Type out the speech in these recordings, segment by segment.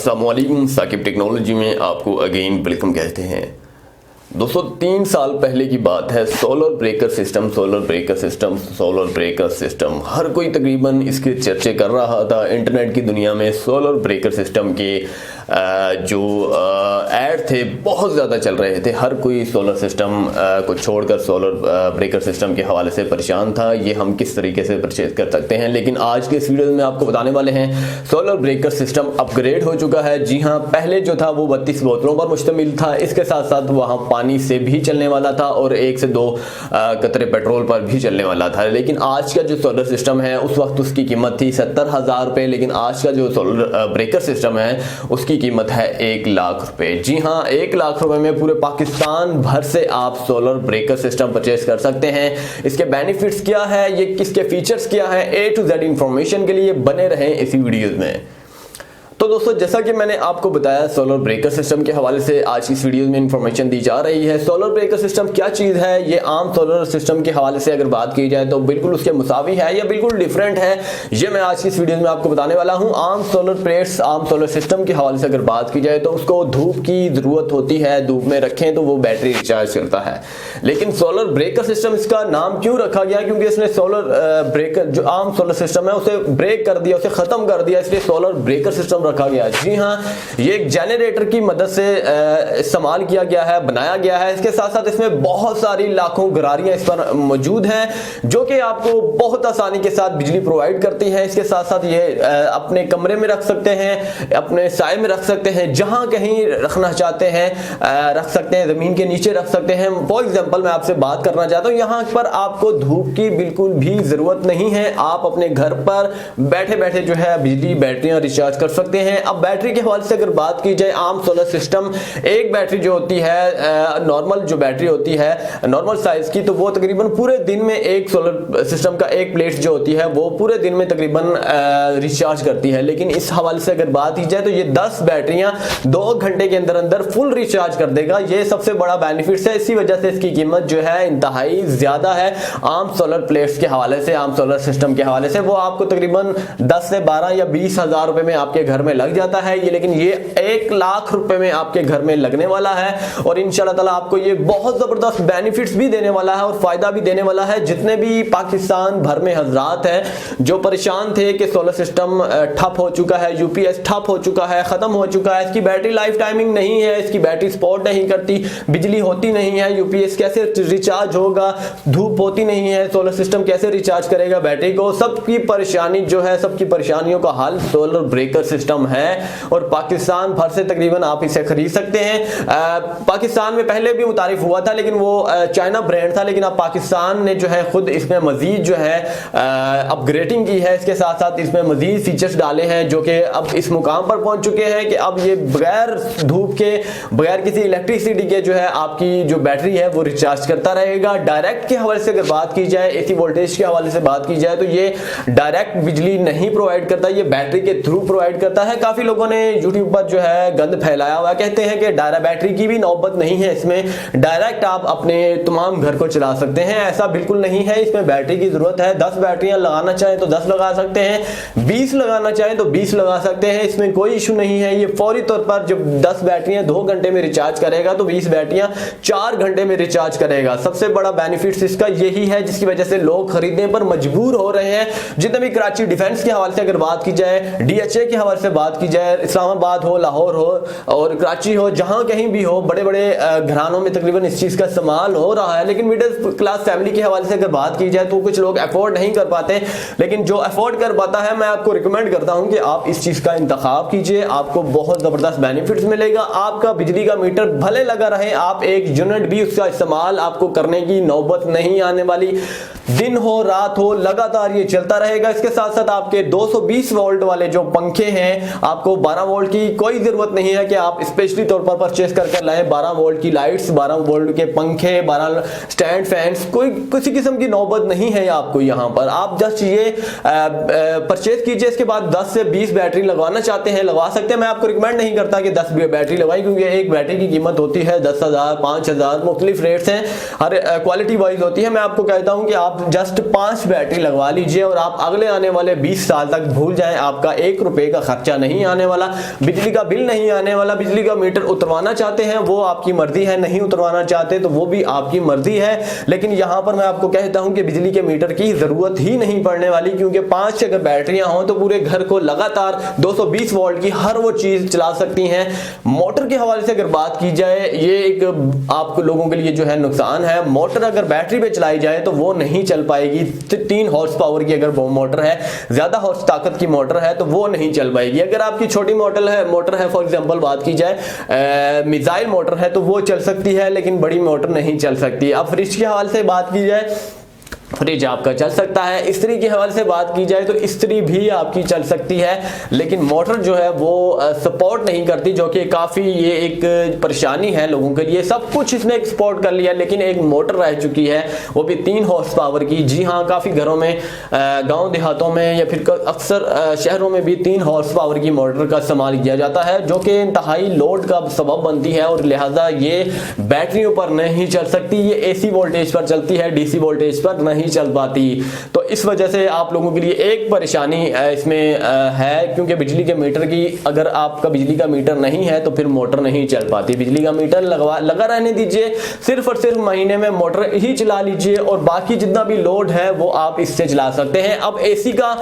अस्सलामुअलैकुम। साकिब टेक्नोलॉजी में आपको अगेन वेलकम कहते हैं। दोस्तों 3 साल पहले की बात है। सोलर ब्रेकर सिस्टम हर कोई तकरीबन इसके चर्चे कर रहा था। इंटरनेट की दुनिया में सोलर ब्रेकर सिस्टम के जो ऐड थे बहुत ज़्यादा चल रहे थे। हर कोई सोलर सिस्टम को छोड़कर सोलर ब्रेकर सिस्टम के हवाले से परेशान था। ये हम किस तरीके से परचेज कर सकते हैं, लेकिन आज के इस वीडियो में आपको बताने वाले हैं सोलर ब्रेकर सिस्टम अपग्रेड हो चुका है। जी हाँ, पहले जो था वो 32 बोतलों पर मुश्तमिल था। इसके साथ साथ वहाँ पानी से भी चलने वाला था और 1 से 2 कतरे पेट्रोल पर भी चलने वाला था। लेकिन आज का जो सोलर सिस्टम है उस वक्त उसकी कीमत थी 70,000 रुपये, लेकिन आज का जो सोलर ब्रेकर सिस्टम है उसकी कीमत है 1 लाख रुपए। जी हाँ, 1 लाख रुपए में पूरे पाकिस्तान भर से आप सोलर ब्रेकर सिस्टम परचेज कर सकते हैं। इसके बेनिफिट्स क्या है, ये किसके फीचर्स क्या है, A to Z इंफॉर्मेशन के लिए बने रहें इसी वीडियोस में। तो दोस्तों जैसा कि मैंने आपको बताया सोलर ब्रेकर सिस्टम के हवाले से आज इस वीडियो में इंफॉर्मेशन दी जा रही है। सोलर ब्रेकर सिस्टम क्या चीज़ है, ये आम सोलर सिस्टम के हवाले से अगर बात की जाए तो बिल्कुल उसके मुसावी है या बिल्कुल डिफरेंट है, ये मैं आज की इस वीडियो में आपको बताने वाला हूँ। आम सोलर प्लेट्स, आम सोलर सिस्टम के हवाले से अगर बात की जाए तो उसको धूप की ज़रूरत होती है, धूप में रखें तो वो बैटरी रिचार्ज करता है। लेकिन सोलर ब्रेकर सिस्टम इसका नाम क्यों रखा गया, क्योंकि इसने सोलर ब्रेकर जो आम सोलर सिस्टम है उसे ब्रेक कर दिया, उसे ख़त्म कर दिया, इसलिए सोलर ब्रेकर सिस्टम रखा गया। जी हाँ, ये एक जनरेटर की मदद से इस्तेमाल किया गया है, बनाया गया है। इसके साथ साथ इसमें बहुत सारी लाखों गरारियां इस पर मौजूद हैं जो कि आपको बहुत आसानी के साथ बिजली प्रोवाइड करती हैं। इसके साथ साथ ये अपने कमरे में रख सकते हैं, अपने साए में रख सकते हैं, जहां कहीं रखना चाहते हैं रख सकते हैं, जमीन के नीचे रख सकते हैं। फॉर एग्जांपल मैं आपसे बात करना चाहता हूं, यहां पर आपको धूप की बिल्कुल भी जरूरत नहीं है। आप अपने घर पर बैठे बैठे जो है बिजली बैटरियां रिचार्ज कर सकते हैं। अब बैटरी के हवाले से अगर बात की जाए, आम सोलर सिस्टम एक बैटरी जो होती है, नॉर्मल जो बैटरी होती है नॉर्मल साइज की, तो वो तकरीबन पूरे दिन में एक सोलर सिस्टम का एक प्लेट जो होती है वो पूरे दिन में तकरीबन रिचार्ज करती है। लेकिन इस हवाले से अगर बात की जाए तो ये 10 बैटरियां 2 घंटे के अंदर अंदर फुल रिचार्ज कर देगा। ये सबसे बड़ा बेनिफिट है, इसी वजह से इसकी कीमत जो है इंतहाई ज्यादा है। आम सोलर प्लेट्स के हवाले से, आम सोलर सिस्टम के हवाले से वो आपको तकरीबन 10 से 12 या 20 हजार रुपए में आपके घर में लग जाता है ये, लेकिन ये 1 लाख रुपए में आपके घर में लगने वाला है और इंशाल्लाह ताला आपको ये बहुत जबरदस्त बेनिफिट्स भी देने वाला है और फायदा भी देने वाला है। जितने भी पाकिस्तान भर में हजरात हैं जो परेशान थे कि सोलर सिस्टम ठप हो चुका है, यूपीएस ठप हो चुका है, खत्म हो चुका है, इसकी बैटरी लाइफ टाइमिंग नहीं है, इसकी बैटरी सपोर्ट नहीं करती, बिजली होती नहीं है, यूपीएस कैसे रिचार्ज होगा, धूप होती नहीं है, सोलर सिस्टम कैसे रिचार्ज करेगा बैटरी को, सबकी परेशानी जो है, सबकी परेशानियों का हल सोलर ब्रेकर सिस्टम है और पाकिस्तान भर से तकरीबन आप इसे खरीद सकते हैं। पाकिस्तान में पहले भी मुतारिफ हुआ था लेकिन वो चाइना ब्रांड था, लेकिन अब पाकिस्तान ने जो है खुद इसमें मजीद जो है अपग्रेडिंग की है। इसके साथ साथ इसमें मजीद फीचर्स डाले हैं जो कि अब इस मुकाम पर पहुंच चुके हैं कि अब ये बगैर धूप के, बगैर किसी इलेक्ट्रिसिटी के जो है आपकी जो बैटरी है वो रिचार्ज करता रहेगा। डायरेक्ट के हवाले से अगर बात की जाए, एसी वोल्टेज के हवाले से बात की जाए तो ये डायरेक्ट बिजली नहीं प्रोवाइड करता, ये बैटरी के थ्रू प्रोवाइड करता है। काफी लोगों ने यूट्यूब पर जो है गंद फैलाया हुआ, कहते हैं कि डायरेक्ट बैटरी की भी नौबत नहीं है, इसमें डायरेक्ट आप अपने तमाम घर को चला सकते हैं। ऐसा बिल्कुल नहीं है, इसमें बैटरी की जरूरत है। 10 बैटरियां लगाना चाहें तो 10 लगा सकते हैं, 20 लगाना चाहें तो 20 लगा सकते हैं, इसमें कोई इशू नहीं है। ये फौरी तौर पर जब 10 बैटरियां 2 घंटे में रिचार्ज करेगा तो 20 बैटरियां 4 घंटे में रिचार्ज करेगा। सबसे बड़ा बेनिफिट इसका यही है जिसकी वजह से लोग खरीदने पर मजबूर हो रहे हैं। जितने भी कराची डिफेंस के हवाले से अगर बात की जाए, DHA के हवाले से बात की जाए, इस्लामाबाद हो, लाहौर हो और कराची हो, जहां कहीं भी हो, बड़े बड़े घरानों में तकरीबन इस चीज का इस्तेमाल हो रहा है। लेकिन मिडिल क्लास फैमिली के हवाले से अगर बात की जाए तो कुछ लोग अफोर्ड नहीं कर पाते, लेकिन जो अफोर्ड कर पाता है मैं आपको रिकमेंड करता हूं कि आप इस चीज का इंतखाब कीजिए, आपको बहुत जबरदस्त बेनिफिट्स मिलेगा। आपका बिजली का मीटर भले लगा रहे, आप 1 यूनिट भी उसका इस्तेमाल आपको करने की नौबत नहीं आने वाली। दिन हो रात हो लगातार ये चलता रहेगा। इसके साथ साथ आपके 220 वोल्ट वाले जो पंखे हैं, आपको 12 वोल्ट की कोई जरूरत नहीं है कि आप स्पेशली तौर पर परचेज कर लाएं। 12 वोल्ट की लाइट्स, 12 वोल्ट के पंखे, 12 स्टैंड फैंस, कोई किसी किस्म की नौबत नहीं है आपको यहाँ पर। आप जस्ट ये परचेज कीजिए, इसके बाद 10 से 20 बैटरी लगवाना चाहते हैं लगवा सकते हैं। मैं आपको रिकमेंड नहीं करता कि 10 बैटरी लगवाई, क्योंकि एक बैटरी की कीमत होती है 10,000, 5,000, मुख्तलिफ रेट्स हैं, हर क्वालिटी वाइज होती है। मैं आपको कहता हूँ कि आप जस्ट 5 बैटरी लगवा लीजिए और आप अगले आने वाले 20 साल तक भूल जाएं आपका 1 रुपए का खर्चा खर्चा नहीं आने वाला, बिजली का बिल नहीं आने वाला। बिजली का मीटर उतरवाना चाहते हैं वो आपकी मर्जी है, नहीं उतरवाना चाहते तो वो भी आपकी मर्जी है। लेकिन यहां पर मैं आपको कहता हूं कि बिजली के मीटर की जरूरत ही नहीं पड़ने वाली, क्योंकि 5 अगर बैटरियां हो तो पूरे घर को लगातार 220 वोल्ट की हर वो चीज चला सकती हैं। मोटर के हवाले से अगर बात की जाए, ये एक आपको लोगों के लिए जो है नुकसान है। मोटर अगर बैटरी पे चलाई जाए तो वो नहीं चल पाएगी। 3 हॉर्स पावर की अगर वो मोटर है, ज्यादा हॉर्स ताकत की मोटर है तो वो नहीं चल पाएगी। अगर आपकी छोटी मोटर है फॉर एग्जांपल बात की जाए, मिसाइल मोटर है तो वो चल सकती है, लेकिन बड़ी मोटर नहीं चल सकती। अब फ्रिज के हवाले से बात की जाए, फ्रिज आपका चल सकता है। इस्त्री के हवाले से बात की जाए तो इस्त्री भी आपकी चल सकती है, लेकिन मोटर जो है वो सपोर्ट नहीं करती, जो कि काफ़ी ये एक परेशानी है लोगों के लिए। सब कुछ इसने एक्सपोर्ट कर लिया, लेकिन एक मोटर रह चुकी है, वो भी 3 हॉर्स पावर की। जी हाँ, काफ़ी घरों में, गांव देहातों में या फिर अक्सर शहरों में भी 3 हॉर्स पावर की मोटर का इस्तेमाल किया जाता है, जो कि इंतहाई लोड का सबब बनती है और लिहाजा ये बैटरियों पर नहीं चल सकती। ये AC वोल्टेज पर चलती है, DC वोल्टेज पर नहीं चल पाती। तो इस वजह से आप लोगों के लिए एक परेशानी इसमें है, क्योंकि बिजली के मीटर की, अगर आपका बिजली का मीटर नहीं है तो फिर मोटर नहीं चल पाती। बिजली का मीटर लगा रहने दीजिए, सिर्फ और सिर्फ महीने में मोटर ही चला लीजिए और बाकी जितना भी लोड है वो आप इससे चला सकते हैं। अब AC का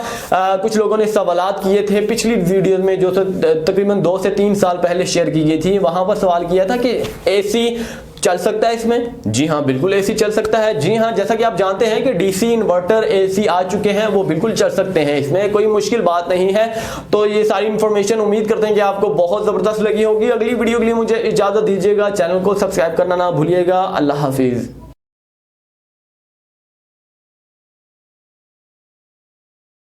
कुछ लोगों ने सवालात किए थे पिछली वीडियो में, जो तकरीबन 2 से 3 साल पहले शेयर की गई थी। वहां पर सवाल किया था कि AC चल सकता है इसमें? जी हाँ, बिल्कुल AC चल सकता है। जी हाँ, जैसा कि आप जानते हैं कि DC इन्वर्टर AC आ चुके हैं, वो बिल्कुल चल सकते हैं, इसमें कोई मुश्किल बात नहीं है। तो ये सारी इंफॉर्मेशन उम्मीद करते हैं कि आपको बहुत जबरदस्त लगी होगी। अगली वीडियो के लिए मुझे इजाजत दीजिएगा, चैनल को सब्सक्राइब करना ना भूलिएगा। अल्लाह हाफिज।